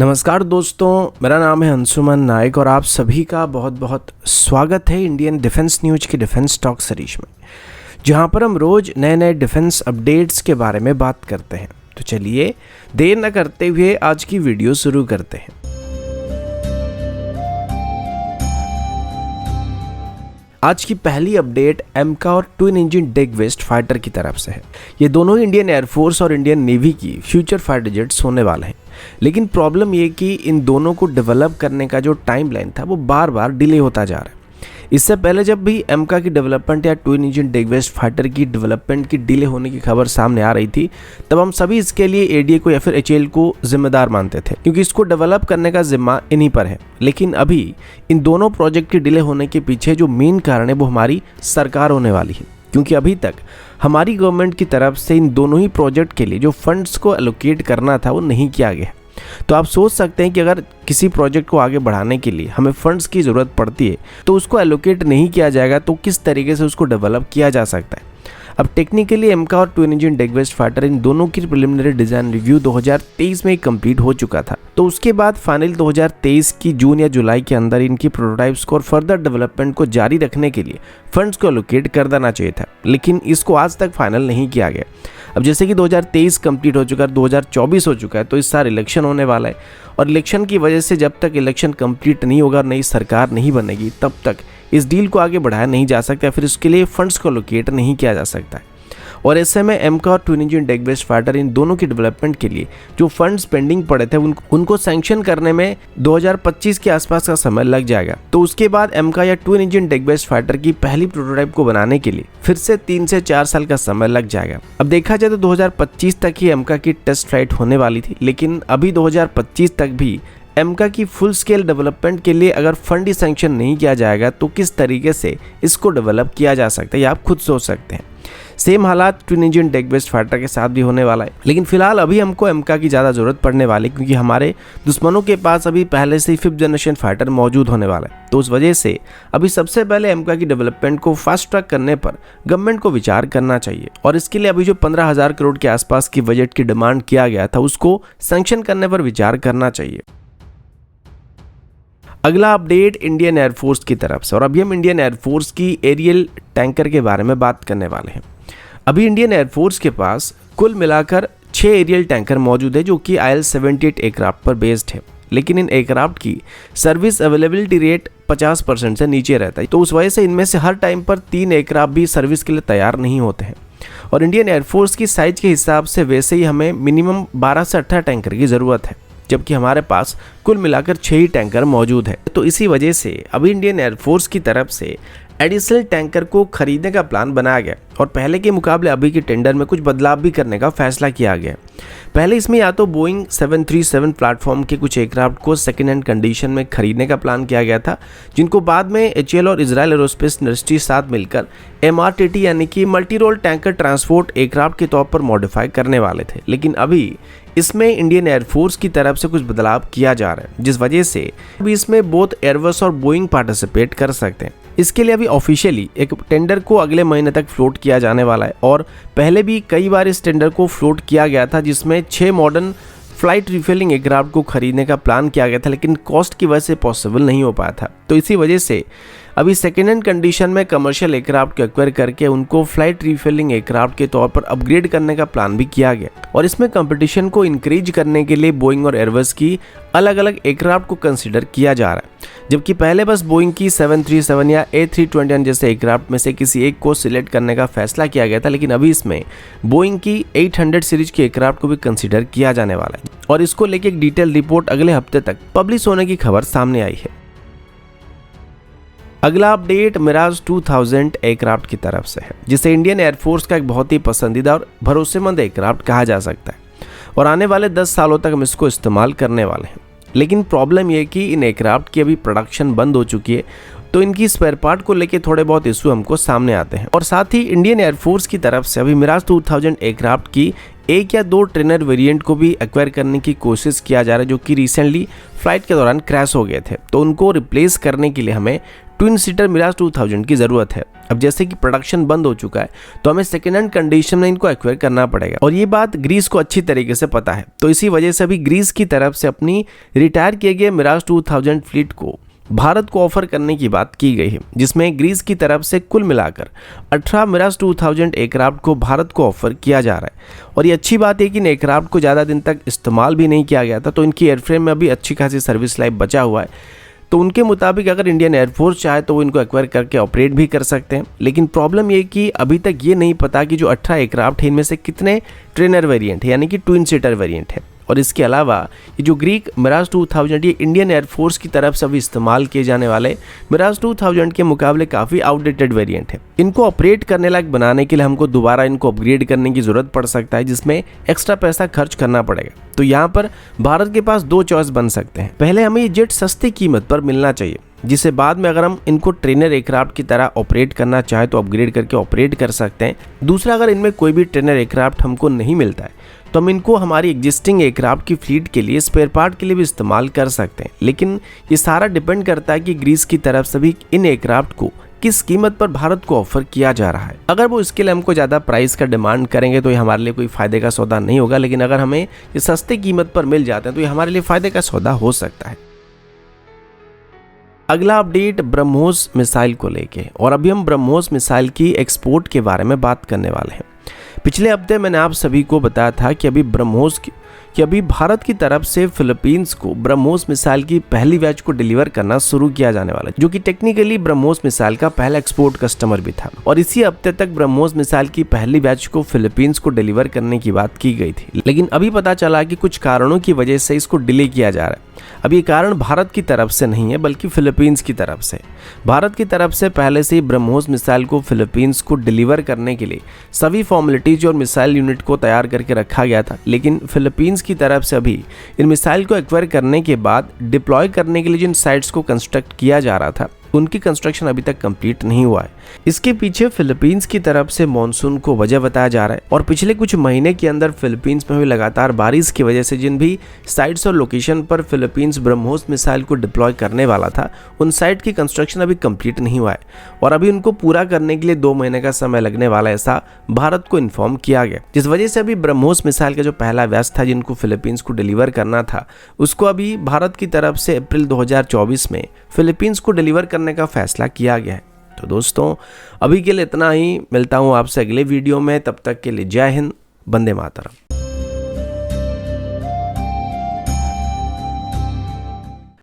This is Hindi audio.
नमस्कार दोस्तों, मेरा नाम है अंशुमन नायक और आप सभी का बहुत बहुत स्वागत है इंडियन डिफेंस न्यूज की डिफेंस टॉक सीरीज में, जहां पर हम रोज नए नए डिफेंस अपडेट्स के बारे में बात करते हैं। तो चलिए देर न करते हुए आज की वीडियो शुरू करते हैं। आज की पहली अपडेट एमका और ट्विन इंजन डेग वेस्ट फाइटर की तरफ से है। ये दोनों ही इंडियन एयरफोर्स और इंडियन नेवी की फ्यूचर फाइटर जेट्स होने वाले हैं, लेकिन प्रॉब्लम ये कि इन दोनों को डेवलप करने का जो टाइम लाइन था वो बार बार डिले होता जा रहा है। इससे पहले जब भी एमका की डेवलपमेंट या ट्विन इंजन डेग वेस्ट फाइटर की डेवलपमेंट की डिले होने की खबर सामने आ रही थी, तब हम सभी इसके लिए एडीए को या फिर एचएएल को जिम्मेदार मानते थे, क्योंकि इसको डेवलप करने का जिम्मा इन्हीं पर है। लेकिन अभी इन दोनों प्रोजेक्ट की डिले होने के पीछे जो मेन कारण है वो हमारी सरकार होने वाली है, क्योंकि अभी तक हमारी गवर्नमेंट की तरफ से इन दोनों ही प्रोजेक्ट के लिए जो फंड्स को एलोकेट करना था वो नहीं किया गया। तो आप सोच सकते हैं कि अगर किसी प्रोजेक्ट को आगे बढ़ाने के लिए हमें फंड्स की ज़रूरत पड़ती है तो उसको एलोकेट नहीं किया जाएगा, तो किस तरीके से उसको डेवलप किया जा सकता है। अब टेक्निकली एमका और ट्विन इंजन डेग वेस्ट फाइटर इन दोनों की प्रिलिमिनरी डिज़ाइन रिव्यू 2023 में कंप्लीट हो चुका था। तो उसके बाद फाइनल 2023 की जून या जुलाई के अंदर इनकी प्रोटोटाइप्स को और फर्दर डेवलपमेंट को जारी रखने के लिए फंड्स को एलोकेट कर देना चाहिए था, लेकिन इसको आज तक फाइनल नहीं किया गया। अब जैसे कि 2023 कंप्लीट हो चुका है, 2024 हो चुका है, तो इस साल इलेक्शन होने वाला है और इलेक्शन की वजह से जब तक इलेक्शन कंप्लीट नहीं होगा, नई सरकार नहीं बनेगी, तब तक इस डील को आगे बढ़ाया नहीं जा सकता, फिर उसके लिए फंड्स को एलोकेट नहीं किया जा सकता है। और ऐसे में एमका और ट्विन इंजन डेग वेस्ट फाइटर इन दोनों की डेवलपमेंट के लिए जो फंड्स पेंडिंग पड़े थे उनको सैंक्शन करने में 2025 के आसपास का समय लग जाएगा। तो उसके बाद एमका या ट्विन इंजन डेग वेस्ट फाइटर की पहली प्रोटोटाइप को बनाने के लिए फिर से 3 से 4 साल का समय लग जाएगा। अब देखा जाए तो 2025 तक ही एमका की टेस्ट फ्लाइट होने वाली थी, लेकिन अभी 2025 तक भी एमका की फुल स्केल डेवलपमेंट के लिए अगर फंड ही सैंक्शन नहीं किया जाएगा तो किस तरीके से इसको डेवलप किया जा सकता है, ये आप खुद सोच सकते हैं। सेम हालात ट्विन इंजन डेग वेस्ट फाइटर के साथ भी होने वाला है, लेकिन फिलहाल अभी हमको एमका की ज़्यादा ज़रूरत पड़ने वाली, क्योंकि हमारे दुश्मनों के पास अभी पहले से ही 5th जनरेशन फाइटर मौजूद होने वाला है। तो उस वजह से अभी सबसे पहले एमका की डेवलपमेंट को फास्ट ट्रैक करने पर गवर्नमेंट को विचार करना चाहिए, और इसके लिए अभी जो 15,000 करोड़ के आसपास की बजट की डिमांड किया गया था उसको सैंक्शन करने पर विचार करना चाहिए। अगला अपडेट इंडियन एयरफोर्स की तरफ से, और अभी हम इंडियन एयरफोर्स की एरियल टैंकर के बारे में बात करने वाले हैं। अभी इंडियन एयरफोर्स के पास कुल मिलाकर 6 एरियल टैंकर मौजूद है जो कि IL-78 एयरक्राफ्ट पर बेस्ड है, लेकिन इन एयरक्राफ्ट की सर्विस अवेलेबिलिटी रेट 50% से नीचे रहता है। तो उस वजह से इनमें से हर टाइम पर 3 एयरक्राफ्ट भी सर्विस के लिए तैयार नहीं होते हैं, और इंडियन एयरफोर्स की साइज के हिसाब से वैसे ही हमें मिनिमम 12 से 18 टैंकर की ज़रूरत है, जबकि हमारे पास कुल मिलाकर 6 ही टैंकर मौजूद है। तो इसी वजह से अभी इंडियन एयरफोर्स की तरफ से एडिशनल टैंकर को खरीदने का प्लान बनाया गया, और पहले के मुकाबले अभी के टेंडर में कुछ बदलाव भी करने का फैसला किया गया। पहले इसमें या तो बोइंग 737 प्लेटफॉर्म के कुछ एयरक्राफ्ट को सेकेंड हैंड कंडीशन में खरीदने का प्लान किया गया था, जिनको बाद में एचएएल और इजराइल एरोस्पेस इंडस्ट्री साथ मिलकर MRTT यानी कि multi role tanker transport aircraft के तौर पर मॉडिफाई करने वाले थे। लेकिन अभी इसमें इंडियन एयरफोर्स की तरफ से कुछ बदलाव किया जा रहा है, जिस वजह से अभी इसमें बोथ एयरबस और बोइंग पार्टिसिपेट कर सकते हैं। इसके लिए अभी ऑफिशियली एक टेंडर को अगले महीने तक फ्लोट किया जाने वाला है, और पहले भी कई बार इस टेंडर को फ्लोट किया गया था, जिसमें 6 मॉडर्न फ्लाइट रिफिलिंग एयरक्राफ्ट को खरीदने का प्लान किया गया था, लेकिन कॉस्ट की वजह से पॉसिबल नहीं हो पाया था। तो इसी वजह से अभी सेकेंड हैंड कंडीशन में कमर्शियल एयरक्राफ्ट को एक्वायर करके उनको फ्लाइट रिफिलिंग एयरक्राफ्ट के तौर पर अपग्रेड करने का प्लान भी किया गया, और इसमें कंपटीशन को इंक्रीज करने के लिए बोइंग और एयरबस की अलग अलग एयरक्राफ्ट को कंसीडर किया जा रहा है। जबकि पहले बस बोइंग की 737 या A321 जैसे एयरक्राफ्ट में से किसी एक को सिलेक्ट करने का फैसला किया गया था, लेकिन अभी इसमें बोइंग की 800 सीरीज के एयरक्राफ्ट को भी कंसीडर किया जाने वाला है, और इसको लेकर एक डिटेल रिपोर्ट अगले हफ्ते तक पब्लिश होने की खबर सामने आई है। अगला अपडेट मिराज 2000 एयरक्राफ्ट की तरफ से है, जिसे इंडियन एयरफोर्स का एक बहुत ही पसंदीदा और भरोसेमंद एयरक्राफ्ट कहा जा सकता है, और आने वाले 10 सालों तक हम इसको इस्तेमाल करने वाले हैं। लेकिन प्रॉब्लम यह है कि इन एयरक्राफ्ट की अभी प्रोडक्शन बंद हो चुकी है, तो इनकी स्पेयर पार्ट को लेके थोड़े बहुत इशू हमको सामने आते हैं। और साथ ही इंडियन एयरफोर्स की तरफ से अभी मिराज 2000 एयरक्राफ्ट की 1 या 2 ट्रेनर वेरिएंट को भी एक्वायर करने की कोशिश किया जा रहा है, जो कि रिसेंटली फ्लाइट के दौरान क्रैश हो गए थे। तो उनको रिप्लेस करने के लिए हमें ट्विन सीटर मिराज 2000 की ज़रूरत है। अब जैसे कि प्रोडक्शन बंद हो चुका है तो हमें सेकेंड हैंड कंडीशन में इनको एक्वायर करना पड़ेगा, और ये बात ग्रीस को अच्छी तरीके से पता है। तो इसी वजह से अभी ग्रीस की तरफ से अपनी रिटायर किए गए मिराज 2000 फ्लीट को भारत को ऑफर करने की बात की गई है, जिसमें ग्रीस की तरफ से कुल मिलाकर 18 मिराज 2000 एयरक्राफ्ट को भारत को ऑफर किया जा रहा है। और ये अच्छी बात है कि इन एयरक्राफ्ट को ज़्यादा दिन तक इस्तेमाल भी नहीं किया गया था, तो इनकी एयरफ्रेम में अभी अच्छी खासी सर्विस लाइफ बचा हुआ है। तो उनके मुताबिक अगर इंडियन एयरफोर्स चाहे तो वो इनको एक्वायर करके ऑपरेट भी कर सकते हैं। लेकिन प्रॉब्लम ये कि अभी तक ये नहीं पता कि जो 18 एयरक्राफ्ट है इनमें से कितने ट्रेनर वेरिएंट है, यानी कि ट्विन सीटर वेरिएंट है। और इसके अलावा ये जो ग्रीक मिराज 2000 ये इंडियन एयरफोर्स की तरफ से अभी इस्तेमाल किए जाने वाले मिराज 2000 के मुकाबले काफ़ी आउटडेटेड वेरिएंट है। इनको ऑपरेट करने लायक बनाने के लिए हमको दोबारा इनको अपग्रेड करने की ज़रूरत पड़ सकता है, जिसमें एक्स्ट्रा पैसा खर्च करना पड़ेगा। तो यहाँ पर भारत के पास दो चॉइस बन सकते हैं। पहले हमें ये जेट सस्ती कीमत पर मिलना चाहिए, जिसे बाद में अगर हम इनको ट्रेनर एयरक्राफ्ट की तरह ऑपरेट करना चाहे तो अपग्रेड करके ऑपरेट कर सकते हैं। दूसरा, अगर इनमें कोई भी ट्रेनर एयरक्राफ्ट हमको नहीं मिलता है तो हम इनको हमारी एग्जिस्टिंग एयरक्राफ्ट की फ्लीट के लिए स्पेयर पार्ट के लिए भी इस्तेमाल कर सकते हैं। लेकिन ये सारा डिपेंड करता है कि ग्रीस की तरफ से भी इन एयरक्राफ्ट को किस कीमत पर भारत को ऑफर किया जा रहा है। अगर वो इसके लिए हमको ज़्यादा प्राइस का डिमांड करेंगे तो ये हमारे लिए कोई फ़ायदे का सौदा नहीं होगा, लेकिन अगर हमें ये सस्ते कीमत पर मिल जाते हैं तो ये हमारे लिए फ़ायदे का सौदा हो सकता है। अगला अपडेट ब्रह्मोस मिसाइल को लेके, और अभी हम ब्रह्मोस मिसाइल की एक्सपोर्ट के बारे में बात करने वाले हैं। पिछले हफ्ते मैंने आप सभी को बताया था कि अभी भारत की तरफ से फिलीपींस को ब्रह्मोस मिसाइल की पहली बैच को डिलीवर करना शुरू किया जाने वाला है, जो कि टेक्निकली ब्रह्मोस मिसाइल का पहला एक्सपोर्ट कस्टमर भी था। और इसी हफ्ते तक ब्रह्मोस मिसाइल की पहली बैच को फिलीपींस को डिलीवर करने की बात की गई थी, लेकिन अभी पता चला कि कुछ कारणों की वजह से इसको डिले किया जा रहा है। अब ये कारण भारत की तरफ से नहीं है बल्कि फिलीपींस की तरफ से। भारत की तरफ से पहले से ही ब्रह्मोस मिसाइल को फिलीपींस को डिलीवर करने के लिए सभी फॉर्मेलिटीज और मिसाइल यूनिट को तैयार करके रखा गया था, लेकिन फिलीपींस की तरफ से अभी इन मिसाइल को एक्वायर करने के बाद डिप्लॉय करने के लिए जिन साइट्स को कंस्ट्रक्ट किया जा रहा था उनकी कंस्ट्रक्शन अभी तक कंप्लीट नहीं हुआ है। इसके पीछे फिलीपींस की तरफ से मॉनसून को वजह बताया जा रहा है, और पिछले कुछ महीने के अंदर फिलीपींस में हुई लगातार बारिश की वजह से जिन भी साइट्स और लोकेशन पर फिलीपींस ब्रह्मोस मिसाइल को डिप्लॉय करने वाला था उन साइट की कंस्ट्रक्शन अभी कंप्लीट नहीं हुआ है, और अभी उनको पूरा करने के लिए 2 महीने का समय लगने वाला है, ऐसा भारत को इन्फॉर्म किया गया। जिस वजह से अभी ब्रह्मोस मिसाइल का जो पहला बैच था जिनको फिलीपींस को डिलीवर करना था उसको अभी भारत की तरफ से अप्रैल 2024 में फिलीपींस को डिलीवर करने का फैसला किया गया है। तो दोस्तों अभी के लिए इतना ही, मिलता हूँ आपसे अगले वीडियो में, तब तक के लिए जय हिंद, वंदे मातरम।